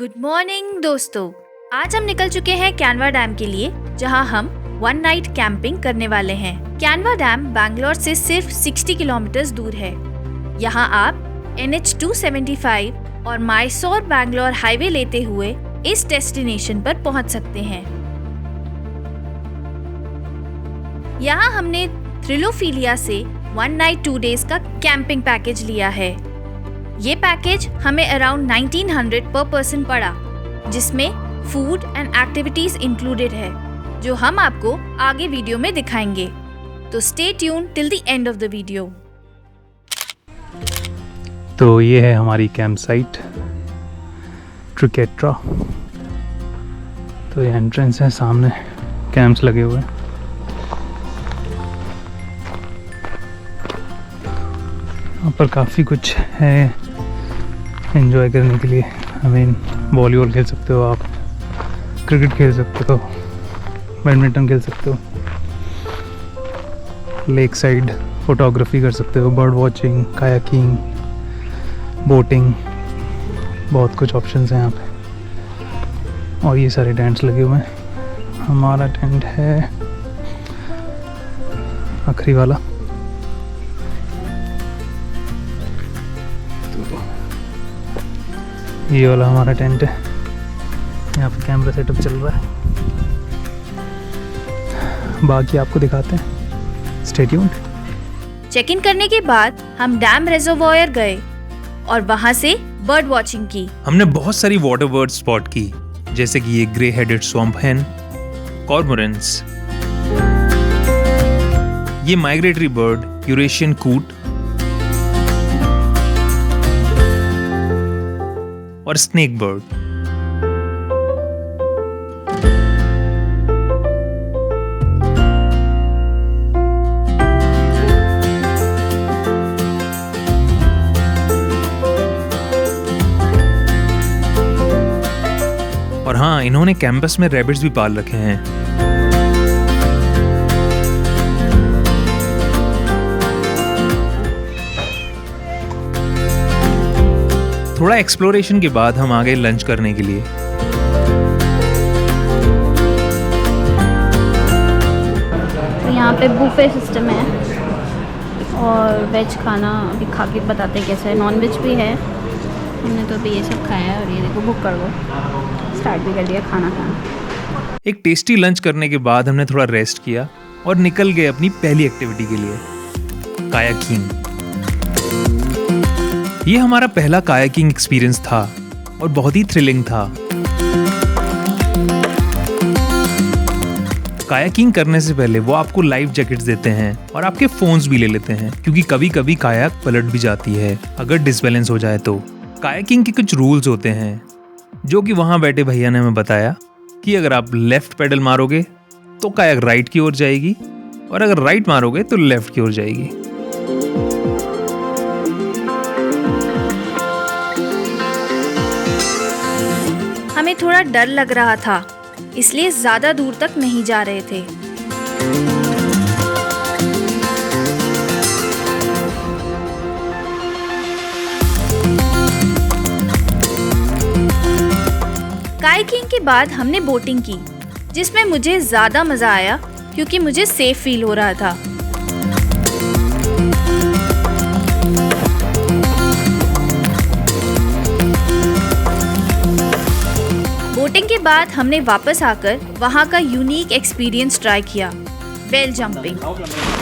Good morning दोस्तों, आज हम निकल चुके हैं कैनवा डैम के लिए, जहां हम वन नाइट कैंपिंग करने वाले हैं। कैनवा डैम बैंगलोर से सिर्फ 60 किलोमीटर दूर है। यहां आप NH 275 और मैसूर बैंगलोर हाईवे लेते हुए इस डेस्टिनेशन पर पहुंच सकते हैं। यहां हमने थ्रिलोफिलिया से 1 नाइट 2 डेज का कैंपिंग पैकेज लिया है। ये पैकेज हमें अराउंड 1900 पर पर्सन पड़ा, जिसमें फूड एंड एक्टिविटीज इंक्लूडेड है, जो हम आपको आगे वीडियो में दिखाएंगे। तो stay tune till the end of the video. तो ये है हमारी कैंप साइट ट्रिकेट्रा। तो ये एंट्रेंस है, सामने कैंप्स लगे हुए हैं। यहाँ पर काफ़ी कुछ है एंजॉय करने के लिए। वॉलीबॉल खेल सकते हो आप, क्रिकेट खेल सकते हो, बैडमिंटन खेल सकते हो, लेक साइड फोटोग्राफी कर सकते हो, बर्ड वॉचिंग, कायाकिंग, बोटिंग, बहुत कुछ ऑप्शंस हैं यहाँ पे। और ये सारे टेंट्स लगे हुए हैं। हमारा टेंट है आखिरी वाला। ये वाला हमारा टेंट है। यहाँ पे कैमरा सेटअप चल रहा है, बाकी आपको दिखाते हैं। Stay tuned. चेक इन करने के बाद हम डैम रिजर्वॉयर गए और वहाँ से बर्ड वॉचिंग की। हमने बहुत सारी वाटर बर्ड स्पॉट की, जैसे कि ये ग्रे हेडेड स्वैम्प हेन, कॉर्मोरेंट्स, ये माइग्रेटरी बर्ड यूरेशियन कूट और स्नेक बर्ड। और हाँ, इन्होंने कैंपस में रैबिट्स भी पाल रखे हैं। थोड़ा एक्सप्लोरेशन के बाद हम आ गए लंच करने के लिए। तो यहाँ पे बुफे सिस्टम है और वेज खाना अभी खा के बताते हैं कैसा है। नॉन वेज भी है। हमने तो अभी ये सब खाया है और ये देखो बुक कर दो, स्टार्ट भी कर दिया खाना खाना। एक टेस्टी लंच करने के बाद हमने थोड़ा रेस्ट किया और निकल गए अपनी पहली एक्टिविटी के लिए, कायाकिंग। ये हमारा पहला कायाकिंग एक्सपीरियंस था और बहुत ही थ्रिलिंग था। कायाकिंग करने से पहले वो आपको लाइफ जैकेट्स देते हैं और आपके फोन्स भी ले लेते हैं, क्योंकि कभी कभी कायाक पलट भी जाती है अगर डिसबैलेंस हो जाए तो। कायाकिंग के कुछ रूल्स होते हैं, जो कि वहां बैठे भैया ने हमें बताया कि अगर आप लेफ्ट पेडल मारोगे तो कायाक राइट की ओर जाएगी, और अगर राइट मारोगे तो लेफ्ट की ओर जाएगी। हमें थोड़ा डर लग रहा था, इसलिए ज्यादा दूर तक नहीं जा रहे थे। कायाकिंग के बाद हमने बोटिंग की, जिसमें मुझे ज्यादा मजा आया क्योंकि मुझे सेफ फील हो रहा था। बोटिंग के बाद हमने वापस आकर वहाँ का यूनिक एक्सपीरियंस ट्राई किया, वेल जंपिंग।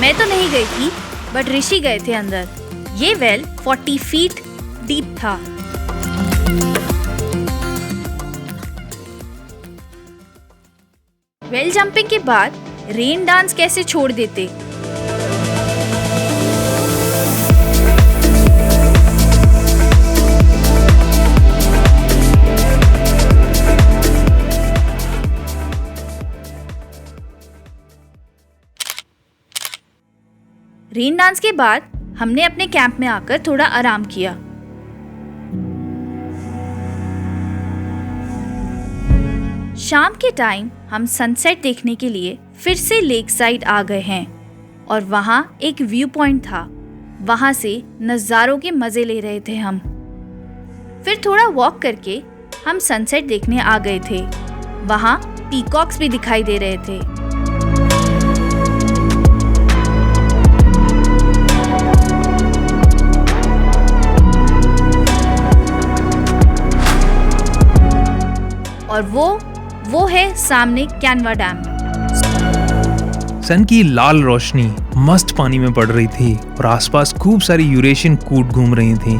मैं तो नहीं गई थी, बट ऋषि गए थे अंदर। ये वेल 40 फीट डीप था। वेल जंपिंग के बाद रेन डांस कैसे छोड़ देते। रेन डांस के बाद हमने अपने कैंप में आकर थोड़ा आराम किया। शाम के टाइम हम सनसेट देखने के लिए फिर से लेक साइड आ गए हैं और वहाँ एक व्यू पॉइंट था। वहाँ से नज़ारों के मज़े ले रहे थे हम। फिर थोड़ा वॉक करके हम सनसेट देखने आ गए थे। वहाँ पीकॉक्स भी दिखाई दे रहे थे। और वो है सामने कैनवा डैम। सन की लाल रोशनी मस्त पानी में पड़ रही थी और आसपास खूब सारी यूरेशियन कूट घूम रही थी।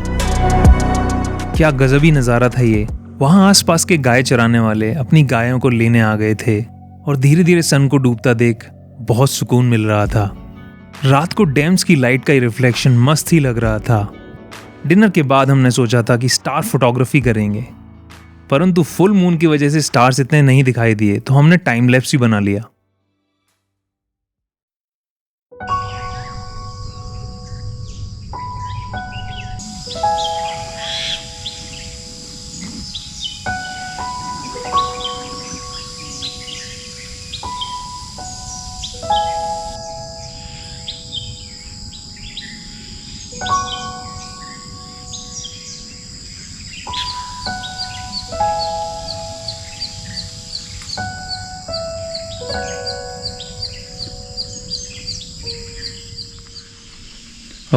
क्या गजबी नज़ारा था ये। वहाँ आसपास के गाय चराने वाले अपनी गायों को लेने आ गए थे और धीरे धीरे सन को डूबता देख बहुत सुकून मिल रहा था। रात को डैम्स की लाइट का रिफ्लेक्शन मस्त ही लग रहा था। डिनर के बाद हमने सोचा था कि स्टार फोटोग्राफी करेंगे, परंतु फुल मून की वजह से स्टार्स इतने नहीं दिखाई दिए, तो हमने टाइम लैप्स ही बना लिया।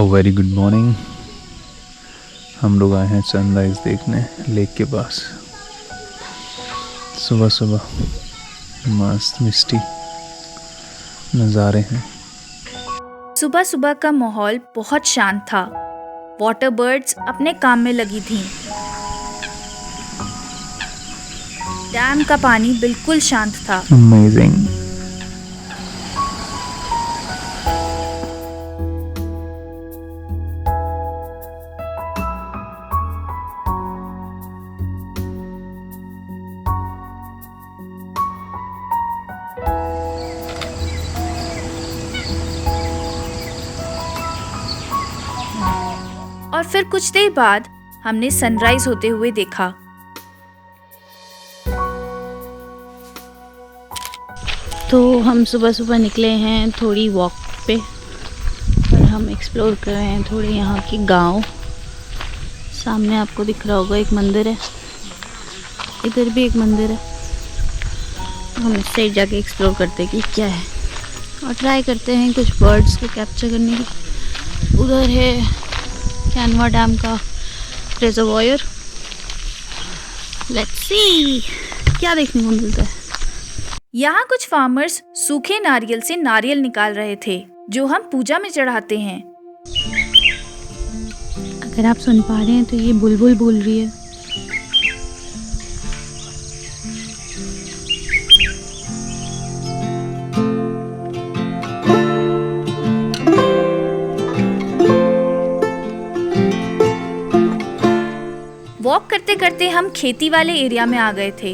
Very good morning. हम लोग आए हैं सनराइज देखने लेक के पास। सुबह सुबह मस्त मिस्टी नज़ारे हैं। सुबह सुबह का माहौल बहुत शांत था। वाटर बर्ड्स अपने काम में लगी थीं। डैम का पानी बिल्कुल शांत था। अमेजिंग। और फिर कुछ देर बाद हमने सनराइज होते हुए देखा। तो हम सुबह सुबह निकले हैं थोड़ी वॉक पे और हम एक्सप्लोर कर रहे हैं थोड़े यहाँ की गांव। सामने आपको दिख रहा होगा एक मंदिर है, इधर भी एक मंदिर है। हम इस साइड जाके एक्सप्लोर करते हैं कि क्या है और ट्राई करते हैं कुछ बर्ड्स को कैप्चर करने की। उधर है कैनवा डैम का रिजर्वॉयर। लेट्स सी क्या देखने को मिलता है। यहाँ कुछ फार्मर्स सूखे नारियल से नारियल निकाल रहे थे जो हम पूजा में चढ़ाते हैं। अगर आप सुन पा रहे हैं तो ये बुलबुल बोल रही है। वॉक करते करते हम खेती वाले एरिया में आ गए थे।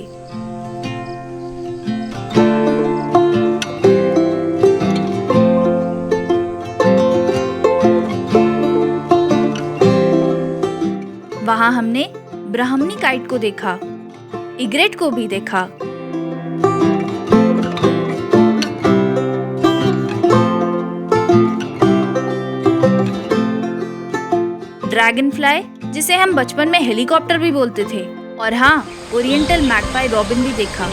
वहां हमने ब्राह्मणी काइट को देखा, इग्रेट को भी देखा। ड्रैगन फ्लाई, जिसे हम बचपन में हेलीकॉप्टर भी बोलते थे, और हाँ, ओरिएंटल मैगपाई रॉबिन भी देखा।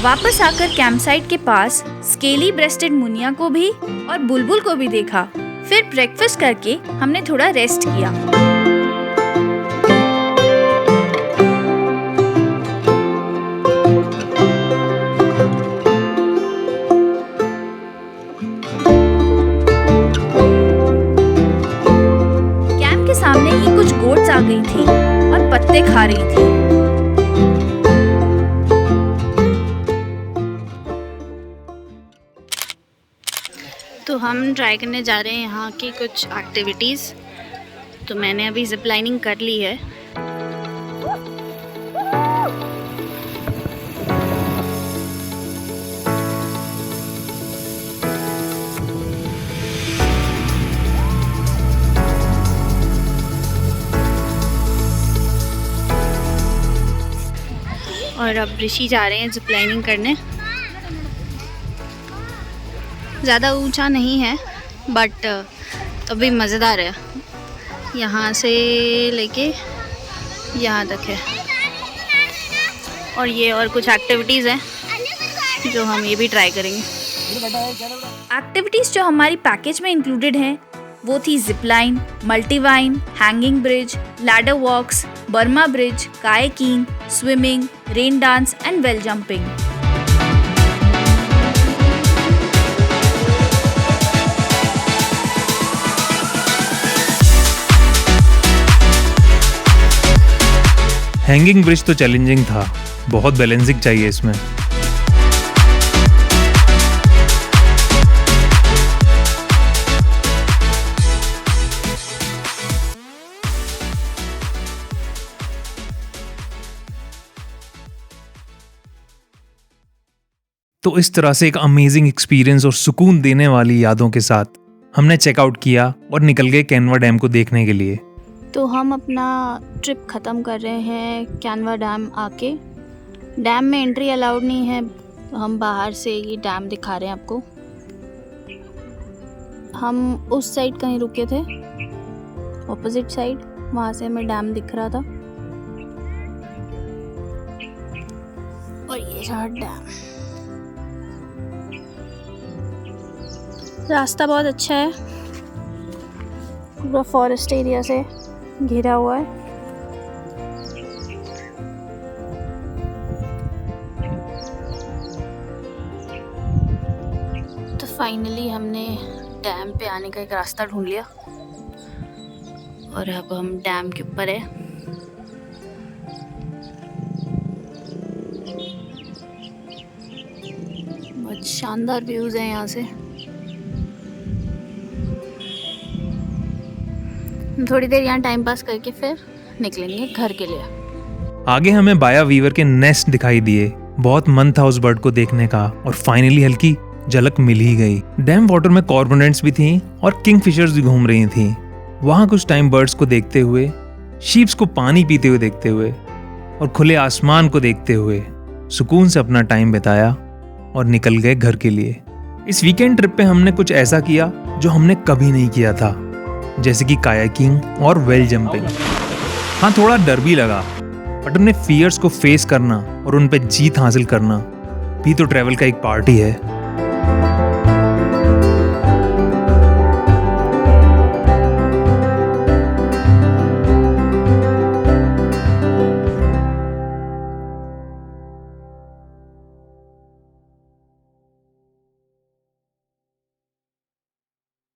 वापस आकर कैंपसाइट के पास स्केली ब्रेस्टेड मुनिया को भी और बुलबुल को भी देखा। फिर ब्रेकफास्ट करके हमने थोड़ा रेस्ट किया। कैंप के सामने ही कुछ गोट्स आ गई थी और पत्ते खा रही थी। तो हम ट्राई करने जा रहे हैं यहाँ की कुछ एक्टिविटीज़। तो मैंने अभी जिप लाइनिंग कर ली है। और अब ऋषि जा रहे हैं जिप लाइनिंग करने। ज़्यादा ऊंचा नहीं है बट अभी मज़ेदार है। यहाँ से लेके यहाँ तक है। और ये और कुछ एक्टिविटीज़ हैं जो हम ये भी ट्राई करेंगे। एक्टिविटीज़ जो हमारी पैकेज में इंक्लूडेड हैं वो थी zipline, multivine, hanging bridge, ladder walks, Burma bridge, kayaking, swimming, rain dance and well jumping. Hanging bridge तो चैलेंजिंग था, बहुत बैलेंसिंग चाहिए इसमें। तो इस तरह से एक अमेजिंग एक्सपीरियंस और सुकून देने वाली यादों के साथ हमने चेकआउट किया और निकल गए कैनवा डैम को देखने के लिए। तो हम अपना ट्रिप ख़त्म कर रहे हैं कैनवा डैम आके। डैम में एंट्री अलाउड नहीं है, तो हम बाहर से ये डैम दिखा रहे हैं आपको। हम उस साइड कहीं रुके थे, ऑपोजिट साइड, वहाँ से हमें डैम दिख रहा था। और ये रहा डैम। रास्ता बहुत अच्छा है, पूरा फॉरेस्ट एरिया से घिरा हुआ है। तो फाइनली हमने डैम पे आने का एक रास्ता ढूंढ लिया और अब हम डैम के ऊपर है। बहुत शानदार व्यूज़ हैं यहाँ से। थोड़ी देर यहाँ टाइम पास करके फिर निकलेंगे घर के लिए। आगे हमें बाया वीवर के नेस्ट दिखाई दिए। बहुत मन था उस बर्ड को देखने का और फाइनली हल्की झलक मिल ही गई। डैम वाटर में कॉर्मोरेंट्स भी थी और किंगफिशर्स भी घूम रही थी। वहाँ कुछ टाइम बर्ड्स को देखते हुए, शीप्स को पानी पीते हुए देखते हुए और खुले आसमान को देखते हुए सुकून से अपना टाइम बिताया और निकल गए घर के लिए। इस वीकेंड ट्रिप पे हमने कुछ ऐसा किया जो हमने कभी नहीं किया था, जैसे कि कायाकिंग और वेल जंपिंग। हाँ, थोड़ा डर भी लगा, बट अपने फियर्स को फेस करना और उन पे जीत हासिल करना भी तो ट्रैवल का एक पार्ट ही है।